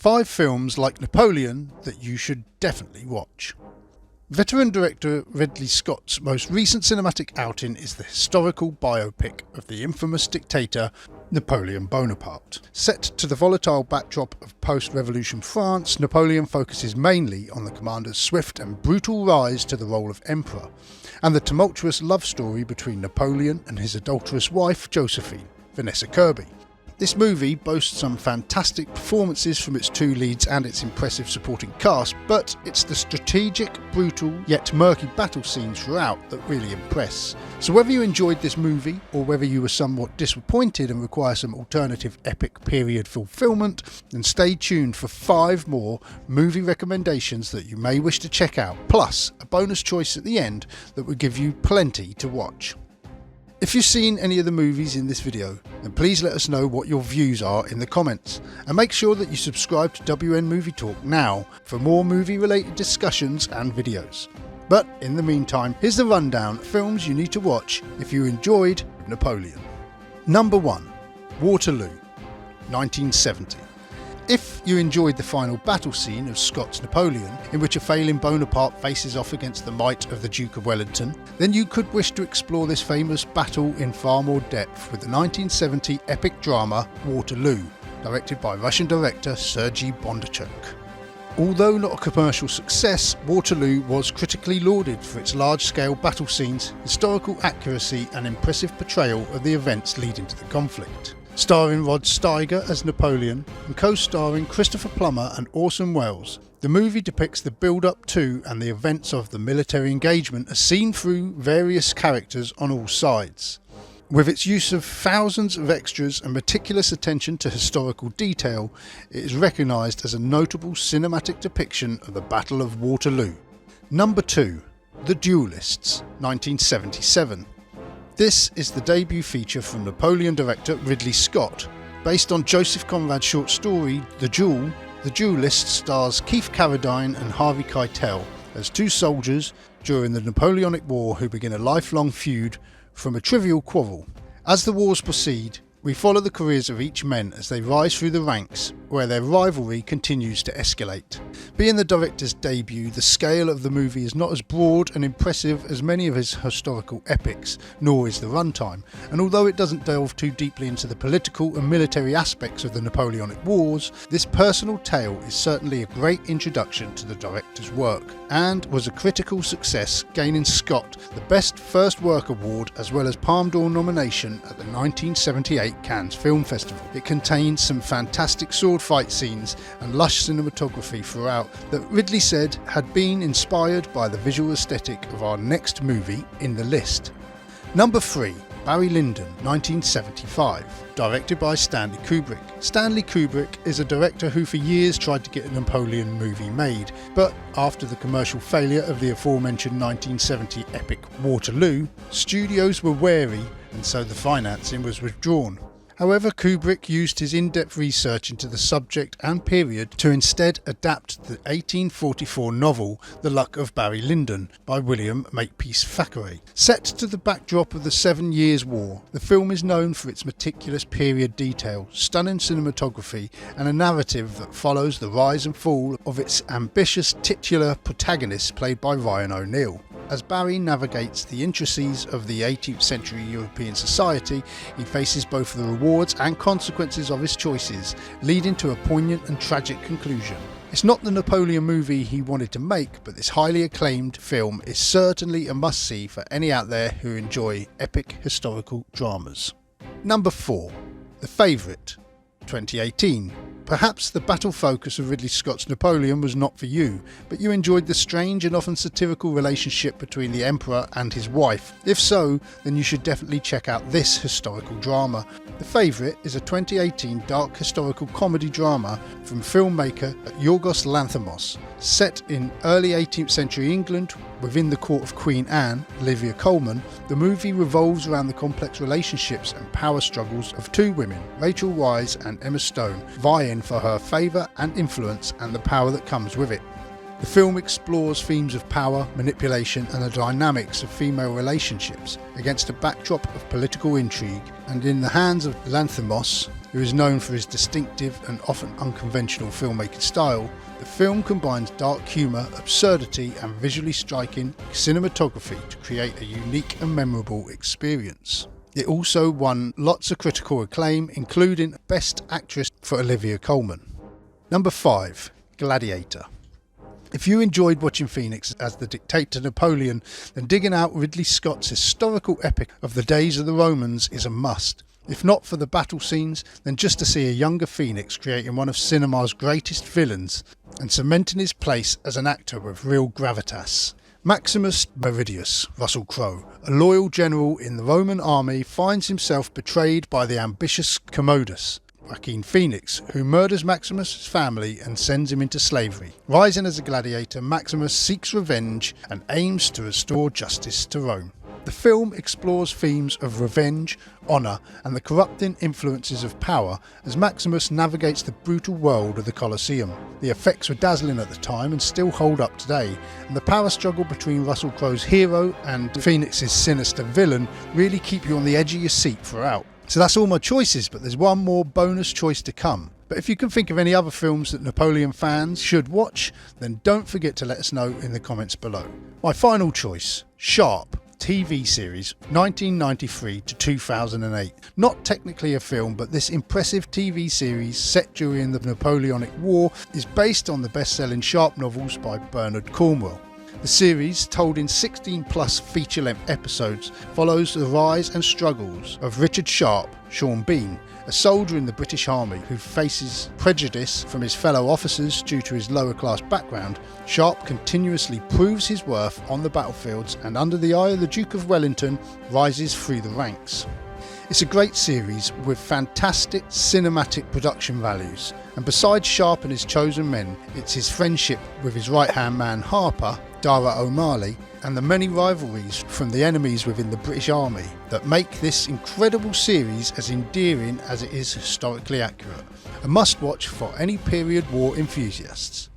5 films like Napoleon that you should definitely watch. Veteran director Ridley Scott's most recent cinematic outing is the historical biopic of the infamous dictator Napoleon Bonaparte. Set to the volatile backdrop of post-revolution France, Napoleon focuses mainly on the commander's swift and brutal rise to the role of emperor, and the tumultuous love story between Napoleon and his adulterous wife Josephine, Vanessa Kirby. This movie boasts some fantastic performances from its 2 leads and its impressive supporting cast, but it's the strategic, brutal, yet murky battle scenes throughout that really impress. So whether you enjoyed this movie, or whether you were somewhat disappointed and require some alternative epic period fulfilment, then stay tuned for 5 more movie recommendations that you may wish to check out, plus a bonus choice at the end that will give you plenty to watch. If you've seen any of the movies in this video, then please let us know what your views are in the comments, and make sure that you subscribe to WN Movie Talk now for more movie related discussions and videos. But in the meantime, here's the rundown of films you need to watch if you enjoyed Napoleon. Number 1. Waterloo, 1970. If you enjoyed the final battle scene of Scott's Napoleon, in which a failing Bonaparte faces off against the might of the Duke of Wellington, then you could wish to explore this famous battle in far more depth with the 1970 epic drama Waterloo, directed by Russian director Sergei Bondarchuk. Although not a commercial success, Waterloo was critically lauded for its large-scale battle scenes, historical accuracy and impressive portrayal of the events leading to the conflict. Starring Rod Steiger as Napoleon and co-starring Christopher Plummer and Orson Welles, the movie depicts the build-up to and the events of the military engagement as seen through various characters on all sides. With its use of thousands of extras and meticulous attention to historical detail, it is recognised as a notable cinematic depiction of the Battle of Waterloo. Number 2. The Dualists, 1977. This is the debut feature from Napoleon director Ridley Scott. Based on Joseph Conrad's short story The Duel, The Dualists stars Keith Carradine and Harvey Keitel as 2 soldiers during the Napoleonic War who begin a lifelong feud from a trivial quarrel. As the wars proceed, we follow the careers of each men as they rise through the ranks, where their rivalry continues to escalate. Being the director's debut, the scale of the movie is not as broad and impressive as many of his historical epics, nor is the runtime, and although it doesn't delve too deeply into the political and military aspects of the Napoleonic Wars, this personal tale is certainly a great introduction to the director's work, and was a critical success, gaining Scott the Best First Work Award as well as Palme d'Or nomination at the 1978 Cannes Film Festival. It contains some fantastic sword fight scenes and lush cinematography throughout that Ridley said had been inspired by the visual aesthetic of our next movie in the list. Number 3. Barry Lyndon, 1975, directed by Stanley Kubrick. Stanley Kubrick is a director who for years tried to get a Napoleon movie made, but after the commercial failure of the aforementioned 1970 epic Waterloo, studios were wary and so the financing was withdrawn. However, Kubrick used his in-depth research into the subject and period to instead adapt the 1844 novel The Luck of Barry Lyndon by William Makepeace Thackeray. Set to the backdrop of the 7 Years' War, the film is known for its meticulous period detail, stunning cinematography and a narrative that follows the rise and fall of its ambitious titular protagonist played by Ryan O'Neal. As Barry navigates the intricacies of the 18th century European society, he faces both the rewards and consequences of his choices, leading to a poignant and tragic conclusion. It's not the Napoleon movie he wanted to make, but this highly acclaimed film is certainly a must-see for any out there who enjoy epic historical dramas. Number 4. The Favourite, 2018. Perhaps the battle focus of Ridley Scott's Napoleon was not for you, but you enjoyed the strange and often satirical relationship between the Emperor and his wife. If so, then you should definitely check out this historical drama. The Favourite is a 2018 dark historical comedy drama from filmmaker Yorgos Lanthimos. Set in early 18th century England within the court of Queen Anne, Olivia Colman, the movie revolves around the complex relationships and power struggles of 2 women, Rachel Weisz and Emma Stone, vying for her favour and influence and the power that comes with it. The film explores themes of power, manipulation and the dynamics of female relationships against a backdrop of political intrigue, and in the hands of Lanthimos, who is known for his distinctive and often unconventional filmmaking style, the film combines dark humour, absurdity and visually striking cinematography to create a unique and memorable experience. It also won lots of critical acclaim, including Best Actress for Olivia Colman. Number 5. Gladiator. If you enjoyed watching Phoenix as the dictator Napoleon, then digging out Ridley Scott's historical epic of the days of the Romans is a must. If not for the battle scenes, then just to see a younger Phoenix creating one of cinema's greatest villains and cementing his place as an actor with real gravitas. Maximus Meridius, Russell Crowe, a loyal general in the Roman army, finds himself betrayed by the ambitious Commodus, Joaquin Phoenix, who murders Maximus' family and sends him into slavery. Rising as a gladiator, Maximus seeks revenge and aims to restore justice to Rome. The film explores themes of revenge, honour and the corrupting influences of power as Maximus navigates the brutal world of the Colosseum. The effects were dazzling at the time and still hold up today, and the power struggle between Russell Crowe's hero and Phoenix's sinister villain really keep you on the edge of your seat throughout. So that's all my choices, but there's one more bonus choice to come. But if you can think of any other films that Napoleon fans should watch, then don't forget to let us know in the comments below. My final choice, Sharp TV series 1993 to 2008. Not technically a film, but this impressive TV series set during the Napoleonic War is based on the best-selling Sharp novels by Bernard Cornwell. The series, told in 16+ feature-length episodes, follows the rise and struggles of Richard Sharp, Sean Bean, a soldier in the British Army who faces prejudice from his fellow officers due to his lower-class background. Sharp continuously proves his worth on the battlefields and, under the eye of the Duke of Wellington, rises through the ranks. It's a great series with fantastic cinematic production values, and besides Sharp and his chosen men, it's his friendship with his right-hand man Harper, Dara O'Malley, and the many rivalries from the enemies within the British Army that make this incredible series as endearing as it is historically accurate. A must-watch for any period war enthusiasts.